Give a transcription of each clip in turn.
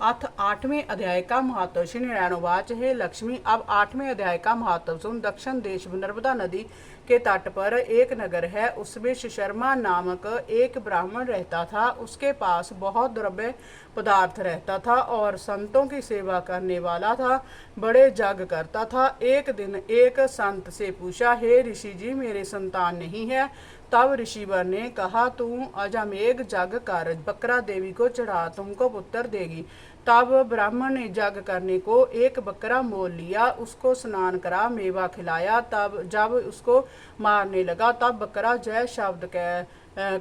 अथ 8वें अध्याय का महत्व। श्री नारायणोवाच। हे लक्ष्मी, अब 8वें अध्याय का महत्व सुन। दक्षिण देश में नर्मदा नदी के तट पर एक नगर है। उसमें सुशर्मा नामक एक ब्राह्मण रहता था। उसके पास बहुत द्रव्य पदार्थ रहता था और संतों की सेवा करने वाला था, बड़े जग करता था। एक दिन एक संत से पूछा, हे ऋषि जी, मेरे संतान नहीं है। तब ऋषिवर ने कहा, तू अजमेघ जग कर, बकरा देवी को चढ़ा, तुमको पुत्र देगी। तब ब्राह्मण ने जग करने को एक बकरा मोल लिया, उसको स्नान करा, मेवा खिलाया। तब जब उसको मारने लगा तब बकरा जय शब्द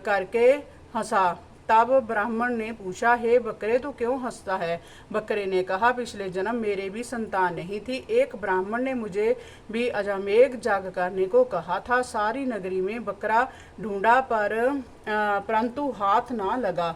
करके हंसा। तब ब्राह्मण ने पूछा, हे बकरे, तू क्यों हंसता है? बकरे ने कहा, पिछले जन्म मेरे भी संतान नहीं थी। एक ब्राह्मण ने मुझे भी अजमेघ जग करने को कहा था। सारी नगरी में बकरा ढूंढा परंतु हाथ ना लगा।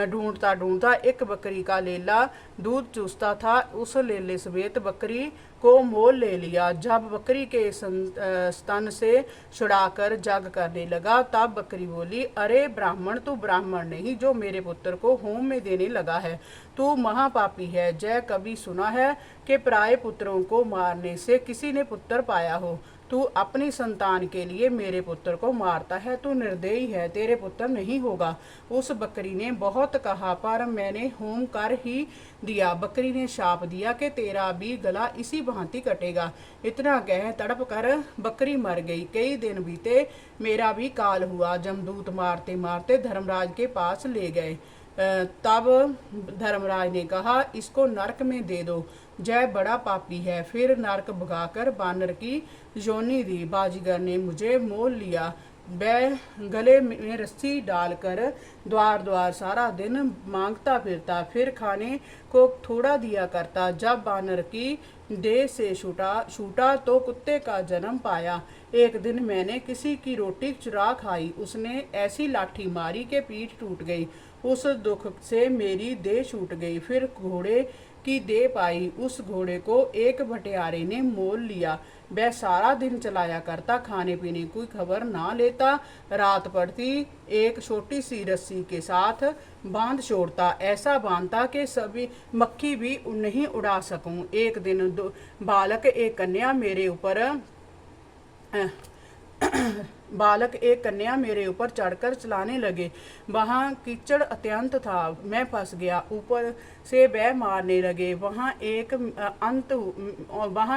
ढूंढता ढूंढता एक बकरी का लेला दूध चूसता था। उस लेले समेत बकरी को मोल ले लिया। जब बकरी के स्तन से छुड़ाकर जग करने लगा तब बकरी बोली, अरे ब्राह्मण, तू ब्राह्मण नहीं जो मेरे पुत्र को होम में देने लगा है। तू महापापी है। जय कभी सुना है कि पराये पुत्रों को मारने से किसी ने पुत्र पाया हो? तू अपनी संतान के लिए मेरे पुत्र को मारता है। तू निर्दयी है, तेरे पुत्र नहीं होगा। उस बकरी ने बहुत कहा पर मैंने होम कर ही दिया। बकरी ने शाप दिया कि तेरा भी गला इसी भांति कटेगा। इतना कह तड़प कर बकरी मर गई। कई दिन बीते, मेरा भी काल हुआ। जमदूत मारते मारते धर्मराज के पास ले गए। तब धर्मराज ने कहा, इसको नरक में दे दो। जय बड़ा पापी है। फिर नरक भगाकर बानर की योनि दी। बाजीगर ने मुझे मोल लिया। वह गले में रस्सी डालकर द्वार द्वार सारा दिन मांगता फिरता, फिर खाने को थोड़ा दिया करता। जब बानर की देह से छूटा तो कुत्ते का जन्म पाया। एक दिन मैंने किसी की रोटी चुरा खाई। उसने ऐसी लाठी मारी कि पीठ टूट गई। उस दुख से मेरी देह छूट गई। फिर घोड़े की देह पाई। उस घोड़े को एक भटियारे ने मोल लिया। वह सारा दिन चलाया करता, खाने पीने की खबर ना लेता। रात पड़ती एक छोटी सी रस्सी के साथ बांध छोड़ता, ऐसा बांधता कि सभी मक्खी भी नहीं उड़ा सकूं। एक दिन बालक एक कन्या मेरे ऊपर चढ़कर चलाने लगे। वहाँ कीचड़ अत्यंत था। मैं फंस गया। ऊपर से वह मारने लगे। वहाँ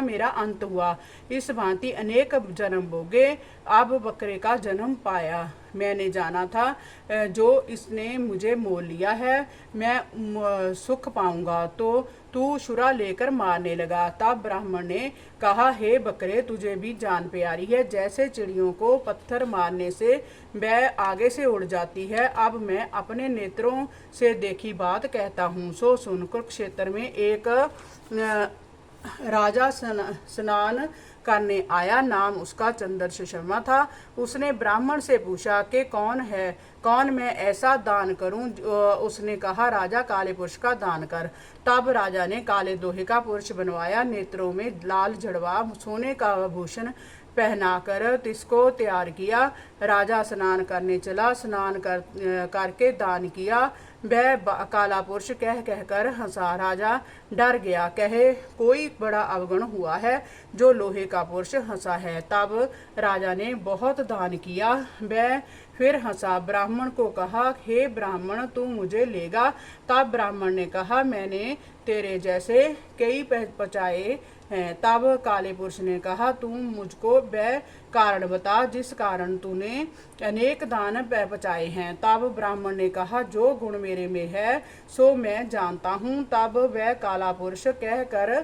मेरा अंत हुआ। इस भांति अनेक जन्म भोगे, अब बकरे का जन्म पाया। मैंने जाना था जो इसने मुझे मोल लिया है मैं सुख पाऊंगा, तो तू छुरा लेकर मारने लगा। तब ब्राह्मण ने कहा, हे बकरे, तुझे भी जान प्यारी है। जैसे चिड़ियों को पत्थर मारने से वह आगे से उड़ जाती है, अब मैं अपने नेत्रों से देखी बात कहता हूँ, सो सुन। कुरुक्षेत्र में एक राजा स्नान करने आया। नाम उसका चंद्र शर्मा था। उसने ब्राह्मण से पूछा कि कौन मैं ऐसा दान करूं? उसने कहा, राजा काले पुरुष का दान कर। तब राजा ने काले लोहे का पुरुष बनवाया, नेत्रों में लाल जड़वा, सोने का आभूषण पहनाकर तिसको तैयार किया। राजा स्नान करने चला। स्नान करके दान किया। वह काला पुरुष कह कहकर हंसा। राजा डर गया, कहे, कोई बड़ा अवगुण हुआ है जो लोहे का पुरुष हंसा है। तब राजा ने बहुत दान किया। वह फिर हंसा। ब्राह्मण को कहा, हे ब्राह्मण, तू मुझे लेगा? तब ब्राह्मण ने कहा, मैंने तेरे जैसे कई पचाए हैं। तब काले पुरुष ने कहा, तू मुझको वह कारण बता जिस कारण तूने अनेक दान पचाए हैं। तब ब्राह्मण ने कहा, जो गुण मेरे में है सो मैं जानता हूँ। तब वह काला पुरुष कह कर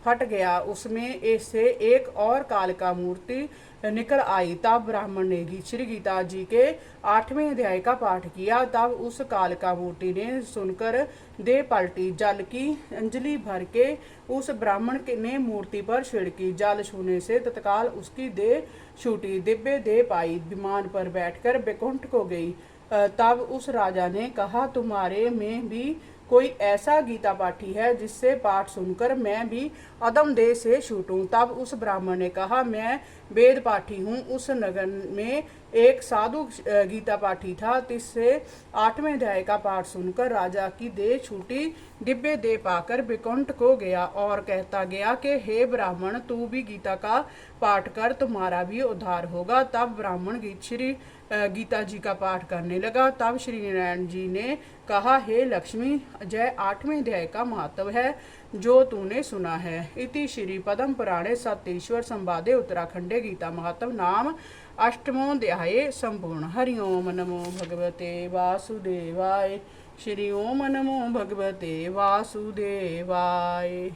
फट गया। उसमें इससे एक और कालिका मूर्ति निकल आई। तब ब्राह्मण ने श्री गीता जी के 8वें अध्याय का पाठ किया। तब उस कालिका मूर्ति ने सुनकर दे पलटी। जल की अंजलि भर के उस ब्राह्मण ने मूर्ति पर छिड़की। जल छूने से तत्काल उसकी देह छूटी, दिव्य देह पाई। विमान पर बैठकर बैकुंठ को गई। तब उस राजा ने कहा, तुम्हारे में भी कोई ऐसा गीता पाठी है जिससे पाठ सुनकर मैं भी अदम देह से छूटूं? तब उस ब्राह्मण ने कहा, मैं वेद पाठी हूँ। उस नगर में एक साधु गीता पाठी था। तिससे 8वें अध्याय का पाठ सुनकर राजा की देह छूटी। दिव्य देह पाकर विकुंठ को गया और कहता गया कि हे ब्राह्मण, तू भी गीता का पाठ कर, तुम्हारा भी उद्धार होगा। तब ब्राह्मण श्री गीता जी का पाठ करने लगा। तब श्री नारायण जी ने कहा, हे लक्ष्मी, जय 8वें अध्याय का महत्व है जो तूने सुना है। इति श्री पद्म पुराणे सत्येश्वर संवादे उत्तराखंडे गीता महत्व नाम अष्टमोऽध्याये संपूर्ण। हरि ओम नमो भगवते वासुदेवाय। श्री ओम नमो भगवते वासुदेवाय।